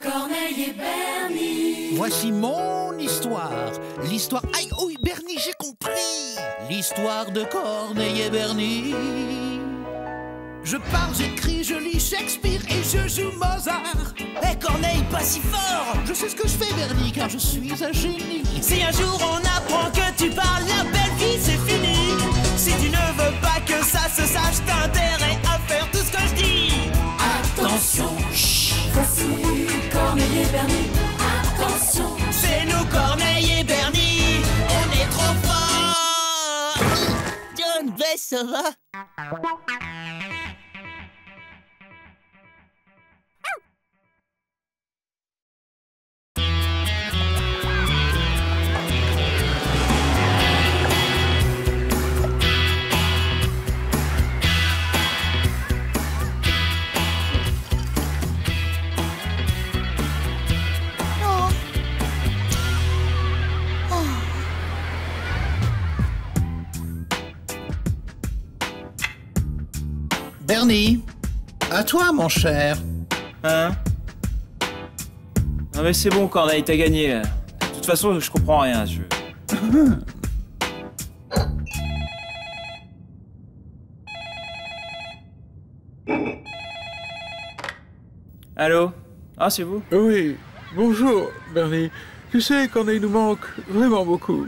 Corneille et Bernie. Voici mon histoire. L'histoire... Aïe, oui, Bernie, j'ai compris. L'histoire de Corneille et Bernie. Je parle, j'écris, je lis Shakespeare et je joue Mozart. Eh Corneille, pas si fort! Je sais ce que je fais, Bernie, car je suis un génie. Si un jour on apprend que tu parles, la belle vie c'est fini. Si tu ne veux pas que ça se sache, t'as intérêt à faire tout ce que je dis. Attention, chut. Voici Corneille et Bernie. Attention, C'est nous Corneille et Bernie, on est trop forts. John Bess, ça va? Bernie, à toi, mon cher. Hein? Non mais c'est bon Corneille, t'as gagné là. De toute façon, je comprends rien à ce jeu. Allô? Ah, c'est vous? Oui, bonjour, Bernie. Tu sais, Corneille nous manque vraiment beaucoup.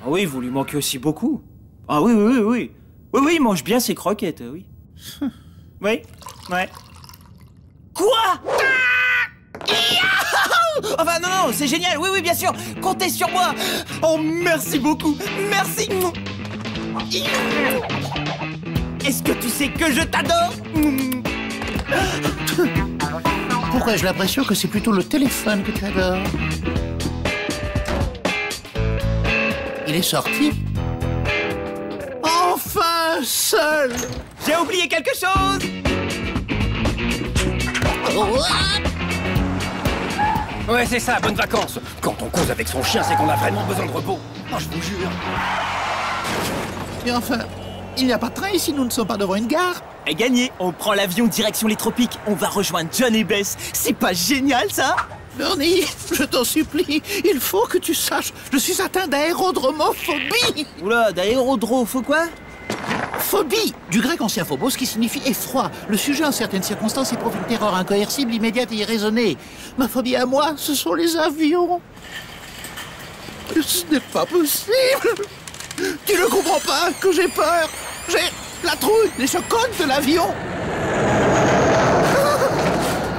Ah oui, vous lui manquez aussi beaucoup. Ah oui, oui, oui, oui. Oui, oui, il mange bien ses croquettes, oui. Oui, ouais. Quoi? Enfin non, non, c'est génial, oui, oui, bien sûr. Comptez sur moi. Oh, merci beaucoup, merci. Est-ce que tu sais que je t'adore? Pourquoi j'ai l'impression que c'est plutôt le téléphone que tu adores? Il est sorti? Enfin seul! J'ai oublié quelque chose. Ouais, c'est ça, bonnes vacances. Quand on cause avec son chien, c'est qu'on a vraiment besoin de repos. Oh, je vous jure. Et enfin, il n'y a pas de train ici, nous ne sommes pas devant une gare. Et gagné, on prend l'avion direction les tropiques. On va rejoindre John et Bess. C'est pas génial ça? Bernie, je t'en supplie, il faut que tu saches, je suis atteint d'aérodromophobie. Oula, d'aérodro, quoi? Phobie, du grec ancien phobos, qui signifie effroi. Le sujet, en certaines circonstances, éprouve une terreur incoercible, immédiate et irraisonnée. Ma phobie à moi, ce sont les avions. Ce n'est pas possible. Tu ne comprends pas que j'ai peur. J'ai la trouille, les chocottes de l'avion.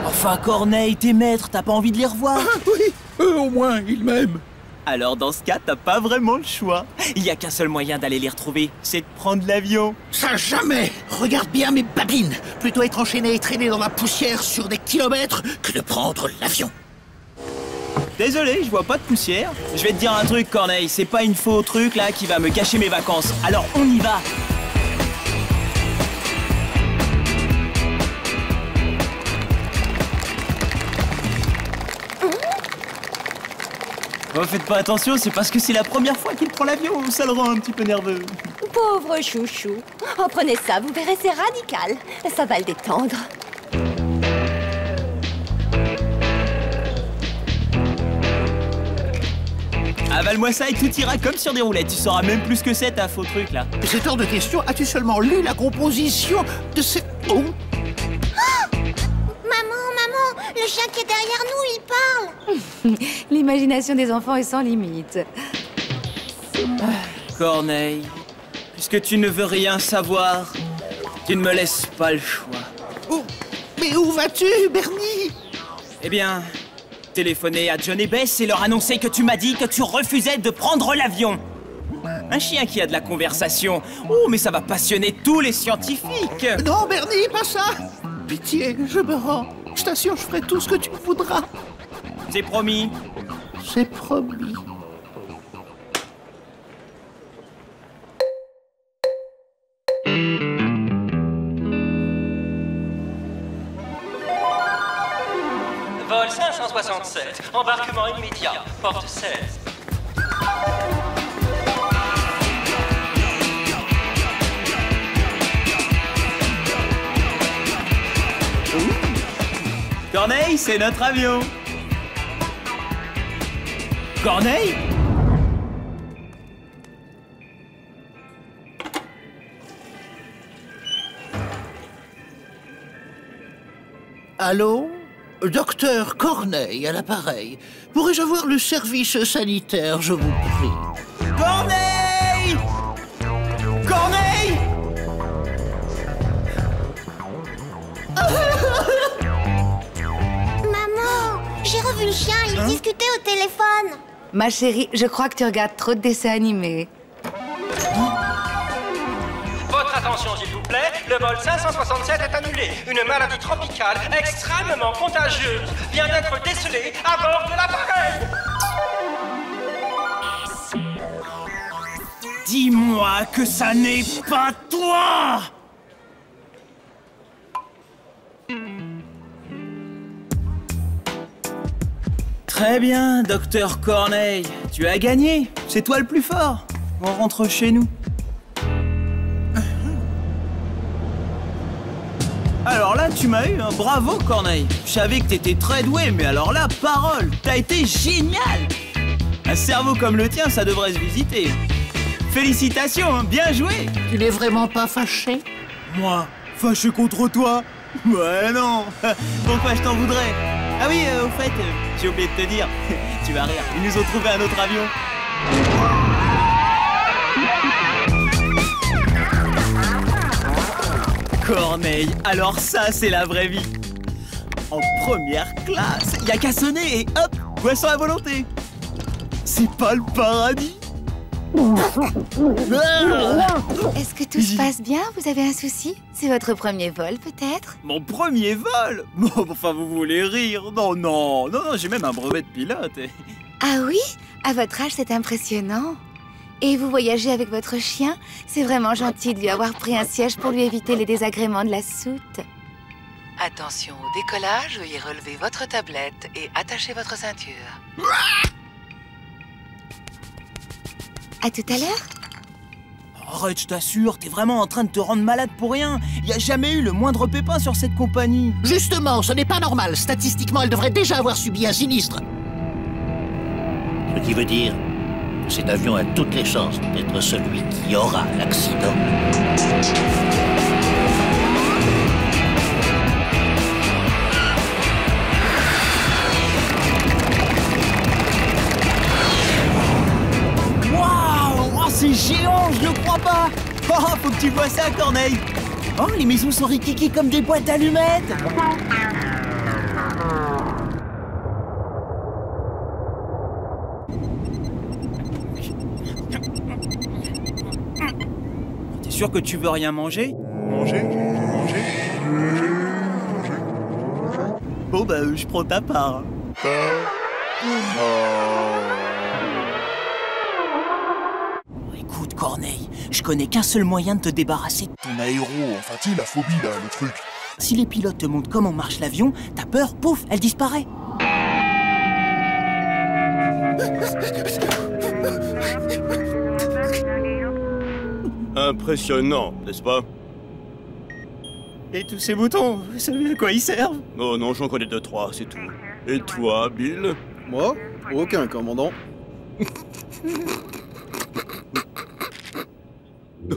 Enfin, Corneille, tes maîtres, t'as pas envie de les revoir? Oui, eux au moins, ils m'aiment. Alors dans ce cas, t'as pas vraiment le choix. Il y a qu'un seul moyen d'aller les retrouver, c'est de prendre l'avion. Ça jamais. Regarde bien mes babines. Plutôt être enchaîné et traîné dans la poussière sur des kilomètres que de prendre l'avion. Désolé, je vois pas de poussière. Je vais te dire un truc, Corneille, c'est pas une faux truc là qui va me gâcher mes vacances. Alors on y va. Oh, faites pas attention, c'est parce que c'est la première fois qu'il prend l'avion, ça le rend un petit peu nerveux. Pauvre chouchou. Oh, prenez ça, vous verrez, c'est radical. Ça va le détendre. Avale-moi ça et tout ira comme sur des roulettes. Tu sauras même plus que c'est ta faux truc là. C'est hors de question. As-tu seulement lu la composition de cette... Oh. Maman, le chien qui est derrière nous, il parle. L'imagination des enfants est sans limite. Corneille, puisque tu ne veux rien savoir, tu ne me laisses pas le choix. Oh. Mais où vas-tu, Bernie? Eh bien, téléphoner à John et Bess et leur annoncer que tu m'as dit que tu refusais de prendre l'avion. Un chien qui a de la conversation. Oh, mais ça va passionner tous les scientifiques. Non, Bernie, pas ça. Pitié, je me rends. Je t'assure, je ferai tout ce que tu voudras. C'est promis. C'est promis. Vol 567, embarquement immédiat, porte 16. Corneille, c'est notre avion. Corneille? Allô? Docteur Corneille à l'appareil. Pourrais-je avoir le service sanitaire, je vous prie? Corneille! Corneille! Maman, j'ai revu le chien, il discutait au téléphone. Ma chérie, je crois que tu regardes trop de dessins animés. Votre attention, s'il vous plaît. Le vol 567 est annulé. Une maladie tropicale extrêmement contagieuse vient d'être décelée à bord de l'appareil. Dis-moi que ça n'est pas toi! Très bien, docteur Corneille. Tu as gagné. C'est toi le plus fort. On rentre chez nous. Alors là, tu m'as eu, hein. Bravo Corneille. Je savais que t'étais très doué, mais alors là, parole, t'as été génial. Un cerveau comme le tien, ça devrait se visiter. Félicitations, hein. Bien joué. Tu n'es vraiment pas fâché? Moi, fâché contre toi? Ouais, non. Pourquoi je t'en voudrais? Ah oui, au fait, j'ai oublié de te dire. Tu vas rire, ils nous ont trouvé un autre avion. Corneille, alors ça, c'est la vraie vie. En première classe, y a qu'à sonner et hop, boisson à volonté. C'est pas le paradis? Est-ce que tout se passe bien? Vous avez un souci? C'est votre premier vol, peut-être? Mon premier vol? Bon, enfin, vous voulez rire? Non, j'ai même un brevet de pilote. Ah oui? À votre âge, c'est impressionnant. Et vous voyagez avec votre chien? C'est vraiment gentil de lui avoir pris un siège pour lui éviter les désagréments de la soute. Attention au décollage, veuillez relever votre tablette et attacher votre ceinture. À tout à l'heure. Arrête, je t'assure, t'es vraiment en train de te rendre malade pour rien. Y a jamais eu le moindre pépin sur cette compagnie. Justement, ce n'est pas normal. Statistiquement, elle devrait déjà avoir subi un sinistre. Ce qui veut dire que cet avion a toutes les chances d'être celui qui aura l'accident. C'est géant, je le crois pas. Oh, faut que tu vois ça, Corneille. Oh, les maisons sont rikiki comme des boîtes d'allumettes. T'es sûr que tu veux rien manger? Manger. Bon, bah, je prends ta part. Écoute, Corneille, je connais qu'un seul moyen de te débarrasser de ton aéro, enfin tu sais, la phobie là, le truc. Si les pilotes te montrent comment marche l'avion, ta peur, pouf, elle disparaît. Impressionnant, n'est-ce pas? Et tous ces boutons, vous savez à quoi ils servent? Oh non, j'en connais 2-3, c'est tout. Et toi, Bill? Moi? Aucun, commandant. Je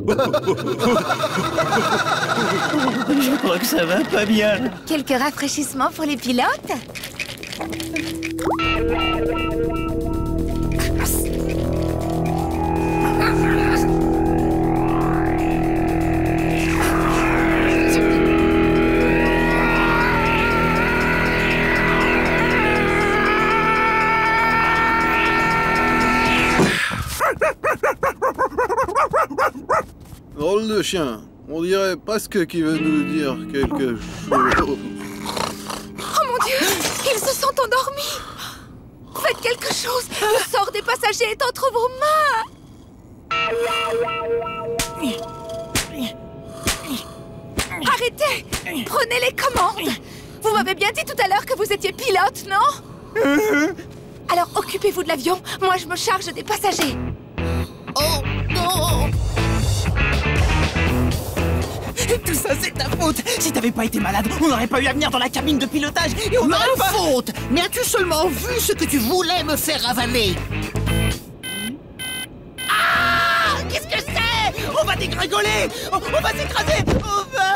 crois que ça va pas bien. Quelques rafraîchissements pour les pilotes? Drôle de chien. On dirait presque qu'il veut nous dire quelque chose. Oh mon Dieu! Ils se sont endormis! Faites quelque chose! Le sort des passagers est entre vos mains! Arrêtez! Prenez les commandes! Vous m'avez bien dit tout à l'heure que vous étiez pilote, non? Alors occupez-vous de l'avion, moi je me charge des passagers. Oh non! Tout ça, c'est ta faute. Si t'avais pas été malade, on n'aurait pas eu à venir dans la cabine de pilotage et on Ma n'aurait pas... faute! Mais as-tu seulement vu ce que tu voulais me faire avaler? Ah! Qu'est-ce que c'est? On va dégringoler! On va s'écraser! On va...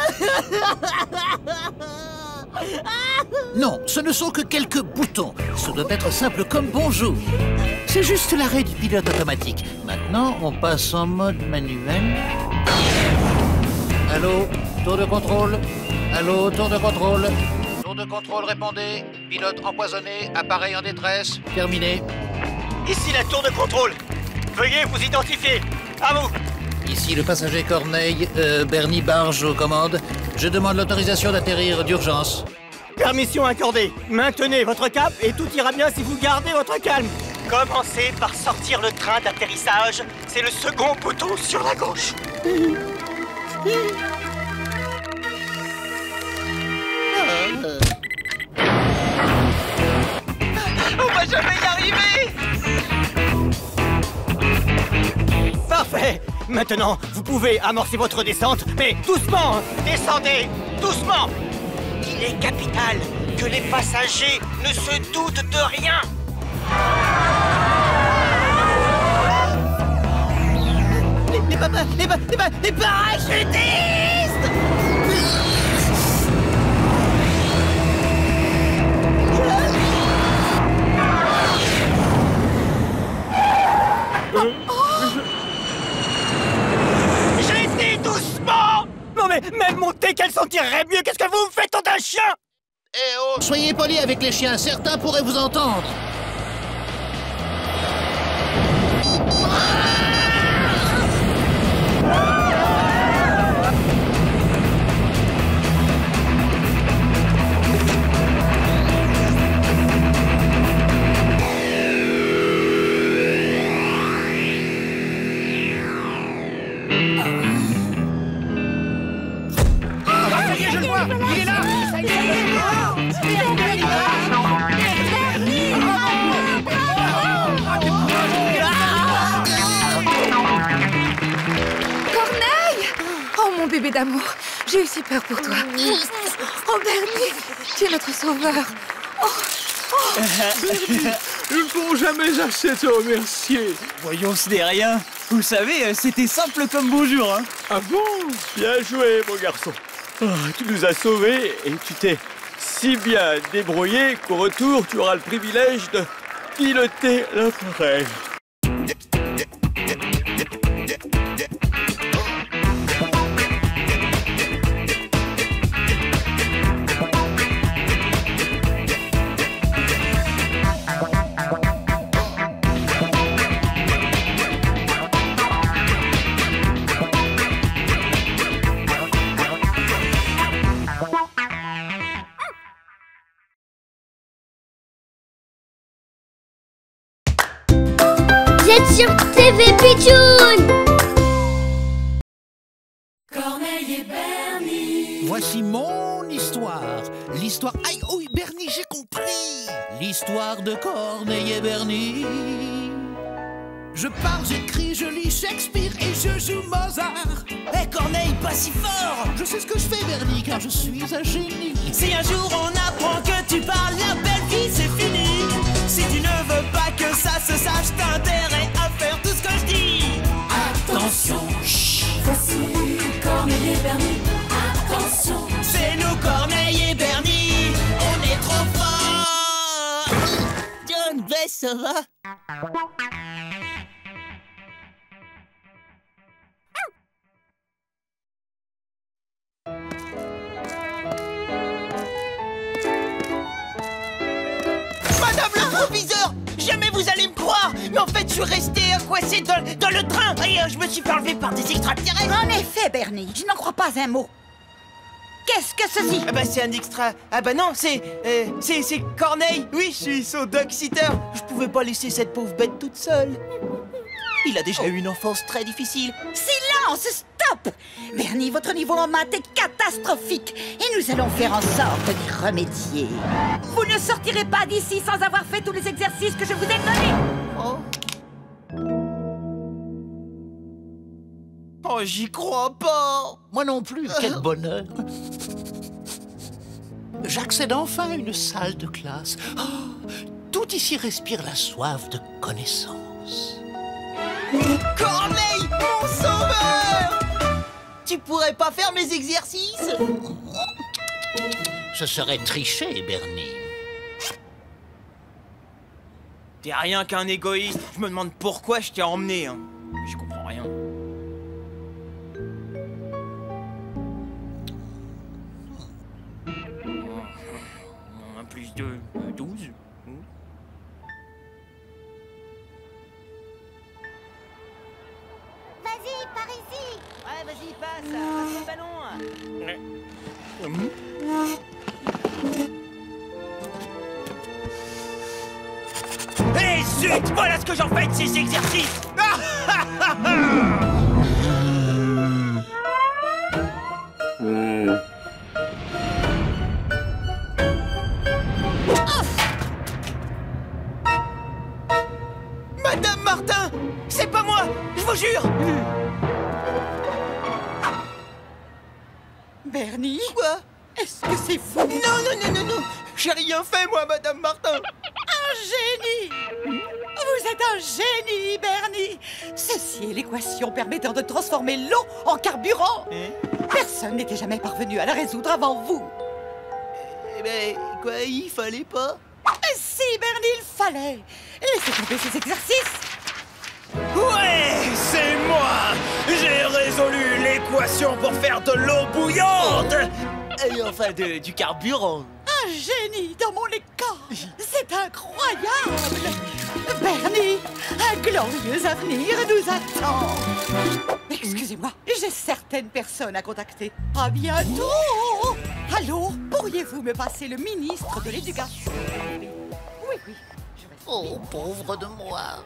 Non, ce ne sont que quelques boutons. Ce doit être simple comme bonjour. C'est juste l'arrêt du pilote automatique. Maintenant, on passe en mode manuel. Allô, tour de contrôle. Allô, tour de contrôle. Tour de contrôle, répondez. Pilote empoisonné, appareil en détresse. Terminé. Ici la tour de contrôle. Veuillez vous identifier. À vous. Ici le passager Corneille, Bernie Barge aux commandes. Je demande l'autorisation d'atterrir d'urgence. Permission accordée. Maintenez votre cap et tout ira bien si vous gardez votre calme. Commencez par sortir le train d'atterrissage. C'est le second bouton sur la gauche. On va jamais y arriver! Parfait. Maintenant, vous pouvez amorcer votre descente, mais doucement. Descendez, doucement. Il est capital que les passagers ne se doutent de rien. Les parachutistes! J'ai dit doucement. Non mais même monter qu'elle s'en tirerait mieux. Qu'est-ce que vous me faites tant d'un chien? Eh oh, soyez polis avec les chiens, certains pourraient vous entendre. Je le vois! Il est là! Corneille! Oh mon bébé d'amour, j'ai eu si peur pour toi. Oh Bernie, tu es notre sauveur. Ils ne pourront jamais assez te remercier. Voyons, ce n'est rien. Vous savez, c'était simple comme bonjour, hein. Ah bon? Bien joué, mon garçon. Oh, tu nous as sauvés et tu t'es si bien débrouillé qu'au retour, tu auras le privilège de piloter l'appareil. Sur TV Pitchoun. Corneille et Bernie. Voici mon histoire. L'histoire... Aïe, oui, Bernie, j'ai compris. L'histoire de Corneille et Bernie. Je parle, j'écris, je lis Shakespeare et je joue Mozart. Eh Corneille, pas si fort! Je sais ce que je fais, Bernie, car je suis un génie. Si un jour on apprend que tu parles, la belle vie c'est fini. Si tu ne veux pas que ça se sache, t'as intérêt à faire tout ce que je dis. Attention, chut. Voici Corneille et Bernie. Attention. C'est nous Corneille et Bernie. On est trop forts. John Bess, ça va? Madame le proviseur, jamais vous allez me croire. Mais en fait, je suis resté coincé dans le train et je me suis fait enlever par des extraterrestres. En effet, Bernie, je n'en crois pas un mot. Qu'est-ce que ceci? Ah bah c'est un extra... Ah bah non, c'est Corneille. Oui, je suis son dog-sitter. Je pouvais pas laisser cette pauvre bête toute seule. Il a déjà eu une enfance très difficile. Silence, stop! Bernie, votre niveau en maths est catastrophique et nous allons faire en sorte d'y remédier. Vous ne sortirez pas d'ici sans avoir fait tous les exercices que je vous ai donnés. Oh Oh, j'y crois pas. Moi non plus, quel bonheur. J'accède enfin à une salle de classe. Oh, tout ici respire la soif de connaissance. Corneille, mon sauveur! Tu pourrais pas faire mes exercices? Ce serait tricher, Bernie. T'es rien qu'un égoïste. Je me demande pourquoi je t'ai emmené. Hein. Je comprends rien. Un plus 2, 12. Vas-y, par ici. Ouais, vas-y, passe le ballon. Hé, zut! Voilà ce que j'en fais de ces exercices! Madame Martin, c'est pas moi, je vous jure. Bernie? Quoi? Est-ce que c'est fou? Non, j'ai rien fait, moi, Madame Martin. Un génie! Vous êtes un génie, Bernie! Ceci est l'équation permettant de transformer l'eau en carburant. Personne n'était jamais parvenu à la résoudre avant vous. Eh ben, quoi, il fallait pas? Si, Bernie, il fallait. Laissez tomber ces exercices. Ouais, c'est moi! J'ai résolu l'équation pour faire de l'eau bouillante! Et enfin, du carburant. Un génie dans mon école. C'est incroyable. Bernie, un glorieux avenir nous attend. Excusez-moi, j'ai certaines personnes à contacter. À bientôt. Allô, pourriez-vous me passer le ministre de l'Éducation? Oui. Oh, pauvre de moi.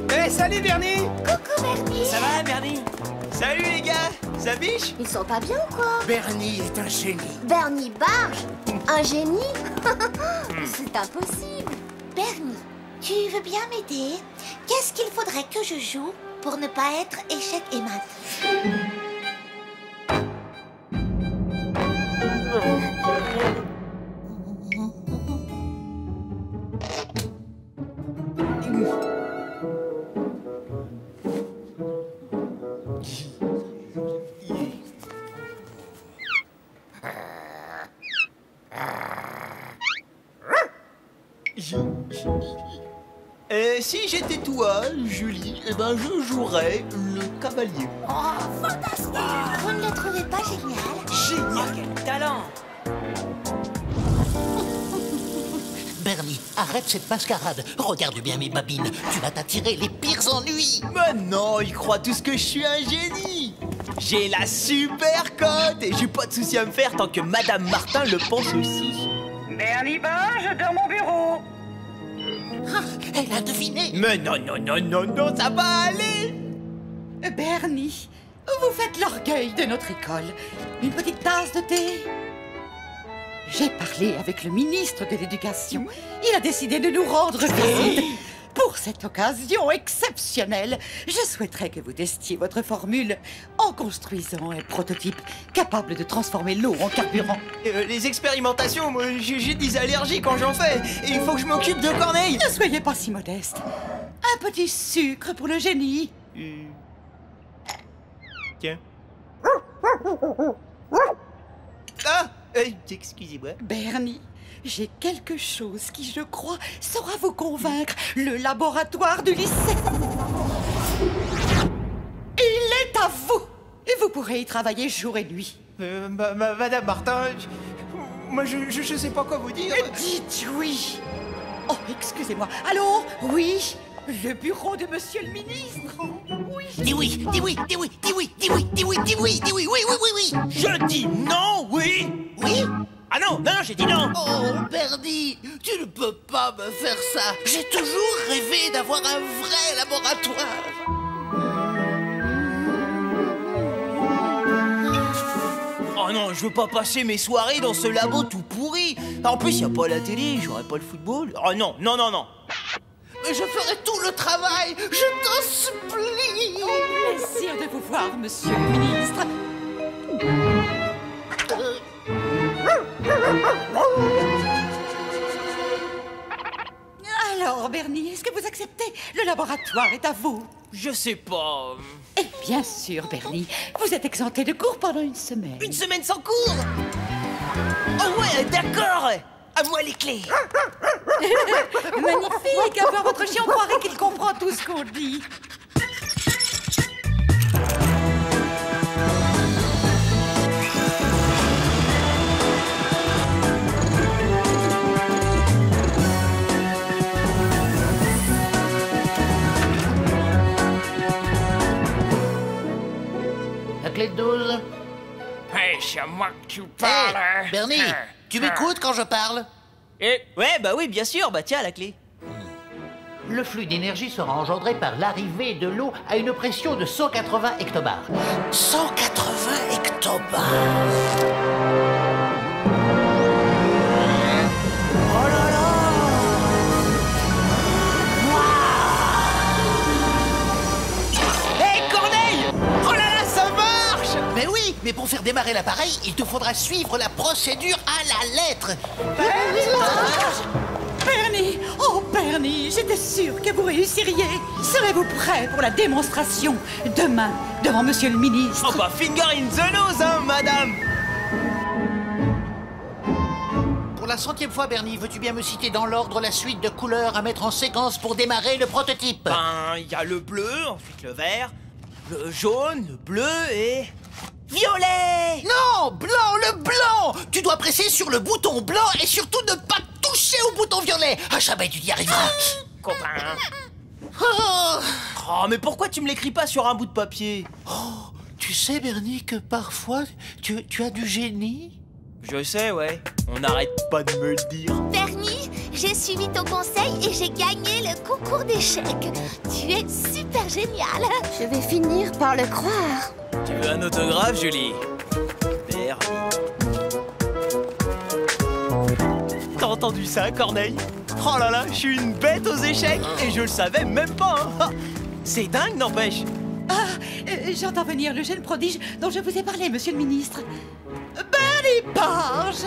Hey, salut Bernie! Coucou, Bernie. Ça va, Bernie? Salut, les gars. Ça biche? Ils sont pas bien ou quoi? Bernie est un génie. Bernie Barge? Un génie? C'est impossible. Bernie, tu veux bien m'aider? Qu'est-ce qu'il faudrait que je joue pour ne pas être échec et mat? Si j'étais toi, Julie, eh ben je jouerais le cavalier. Oh, fantastique! Vous ne le trouvez pas génial? Génial, quel talent! Bernie, arrête cette mascarade. Regarde bien mes babines. Tu vas t'attirer les pires ennuis. Mais non, ils croient tous que je suis un génie. J'ai la super cote et j'ai pas de souci à me faire tant que Madame Martin le pense aussi. Bernie Barge dans mon bureau. Ah, elle a deviné. Mais non, ça va aller. Bernie, vous faites l'orgueil de notre école. Une petite tasse de thé? J'ai parlé avec le ministre de l'Éducation. Il a décidé de nous rendre visite. Pour cette occasion exceptionnelle, je souhaiterais que vous testiez votre formule en construisant un prototype capable de transformer l'eau en carburant. Les expérimentations, moi, j'ai des allergies quand j'en fais. Et il faut que je m'occupe de Corneille. Ne soyez pas si modeste. Un petit sucre pour le génie. Tiens. Ah, excusez-moi. Bernie, j'ai quelque chose qui, je crois, saura vous convaincre. Le laboratoire du lycée. Il est à vous. Et vous pourrez y travailler jour et nuit. Madame Martin, moi je sais pas quoi vous dire. Dites oui. Oh, excusez-moi. Allô? Oui? Le bureau de monsieur le ministre? Oui. Dis oui, dis oui, dis oui, dis oui, dis oui, dis oui, dis oui, dis oui, oui, oui, oui, oui. Je dis non, oui. Oui? Ah non, j'ai dit non. Oh, Bernie, tu ne peux pas me faire ça. J'ai toujours rêvé d'avoir un vrai laboratoire. Oh non, je veux pas passer mes soirées dans ce labo tout pourri. En plus, y a pas la télé, j'aurais pas le football. Oh non. je ferai tout le travail. Je t'en supplie. Plaisir de vous voir, monsieur le ministre. Alors, Bernie, est-ce que vous acceptez? Le laboratoire est à vous. Je sais pas. Et bien sûr, Bernie, vous êtes exempté de cours pendant une semaine. Une semaine sans cours? Oh ouais, d'accord. À moi les clés. Magnifique. À voir votre chien, on croirait qu'il comprend tout ce qu'on dit. La clé de 12. Hey, c'est à moi que tu parles. Hey, Bernie, tu m'écoutes quand je parle? Ouais, bah oui, bien sûr. Bah tiens, la clé. Le flux d'énergie sera engendré par l'arrivée de l'eau à une pression de 180 hectobars. 180 hectobars. Oh là là. Hey, Corneille. Oh là là, ça marche. Mais oui, mais pour faire démarrer l'appareil, il te faudra suivre la procédure à la lettre. Bernie! Oh, Bernie, j'étais sûre que vous réussiriez. Serez-vous prêt pour la démonstration demain, devant monsieur le ministre? Oh bah, finger in the nose, hein, madame. Pour la 100e fois, Bernie, veux-tu bien me citer dans l'ordre la suite de couleurs à mettre en séquence pour démarrer le prototype? Ben, il y a le bleu, ensuite le vert, le jaune, le bleu et... violet! Non, blanc, le blanc! Tu dois presser sur le bouton blanc et surtout ne pas toucher au bouton violet. Ah, jamais tu y arriveras. Copain. Oh. Oh, mais pourquoi tu me l'écris pas sur un bout de papier? Oh, tu sais, Bernie, que parfois, tu as du génie? Je sais, ouais. On n'arrête pas de me le dire. Bernie, j'ai suivi ton conseil et j'ai gagné le concours d'échecs. Tu es super génial. Je vais finir par le croire. Tu veux un autographe, Julie? Bernie. T'as entendu ça, Corneille? Oh là là, je suis une bête aux échecs et je le savais même pas, hein. C'est dingue, n'empêche. Ah, j'entends venir le jeune prodige dont je vous ai parlé, monsieur le ministre. Bernie Page!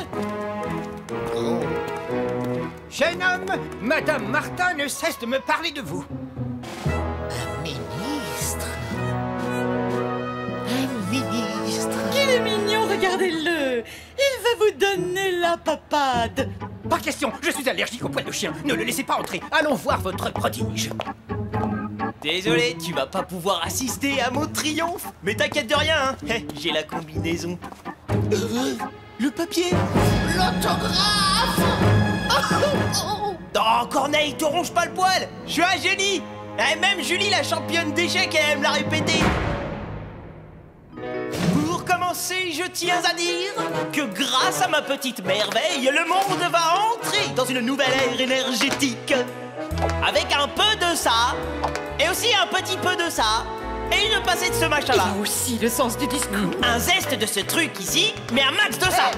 Jeune homme, Madame Martin ne cesse de me parler de vous. Un ministre. Un ministre. Il est mignon, regardez-le. Il va vous donner la papade. Pas question, je suis allergique aux poils de chien. Ne le laissez pas entrer. Allons voir votre prodige. Désolé, tu vas pas pouvoir assister à mon triomphe. Mais t'inquiète de rien, hein. J'ai la combinaison. Le papier. L'autographe. Oh, Corneille, te ronge pas le poil. Je suis un génie. Et même Julie, la championne d'échecs, elle me l'a répété. Pour commencer, je tiens à dire que grâce à ma petite merveille, le monde va entrer dans une nouvelle ère énergétique. Avec un peu de ça, et aussi un petit peu de ça, et une passée de ce machin-là. Il a aussi le sens du discours. Un zeste de ce truc ici, mais un max de ça.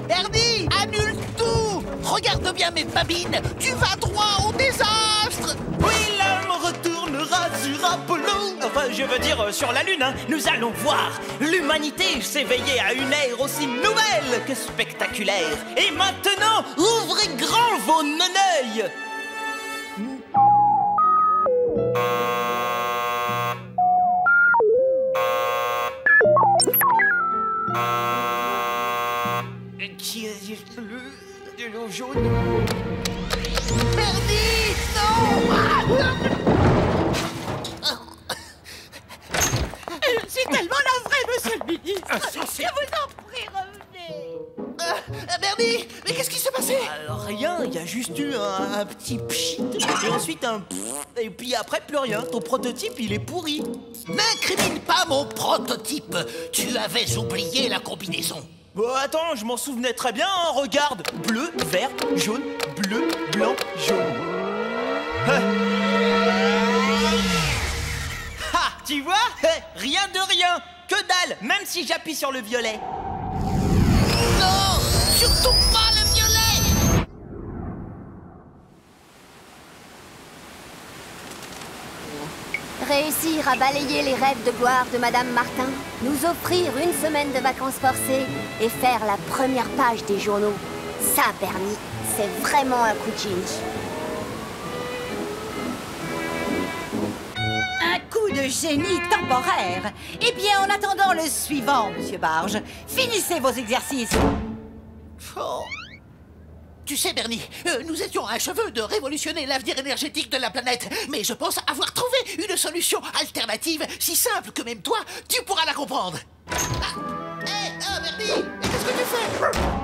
Bernie, annule tout. Regarde bien mes babines. Tu vas droit au désastre. Oui, l'homme retournera sur Apollo. Enfin, je veux dire sur la Lune, hein. Nous allons voir l'humanité s'éveiller à une ère aussi nouvelle que spectaculaire. Et maintenant, ouvrez grand vos neneuils. Qui est de l'eau jaune? Bernie, non. Je suis tellement navrée, monsieur le ministre. Je vous en prie, revenez. Bernie, mais qu'est-ce qui s'est passé? Alors rien, il y a juste eu un petit pchit, et ensuite un pfff, et puis après plus rien. Ton prototype, il est pourri. N'incrimine pas mon prototype. Tu avais oublié la combinaison. Bon, attends, je m'en souvenais très bien, hein. Regarde, bleu, vert, jaune, bleu, blanc, jaune. Ha, tu vois? Rien de rien, que dalle, même si j'appuie sur le violet. Non, surtout pas le violet. réussir à balayer les rêves de gloire de Madame Martin, nous offrir une semaine de vacances forcées et faire la première page des journaux. Ça, Bernie, c'est vraiment un coup de génie. Un coup de génie temporaire. Eh bien, en attendant le suivant, Monsieur Barge, finissez vos exercices. Oh. Tu sais, Bernie, nous étions à un cheveu de révolutionner l'avenir énergétique de la planète, mais je pense avoir trouvé une solution alternative si simple que même toi, tu pourras la comprendre. Ah, Bernie, qu'est-ce que tu fais?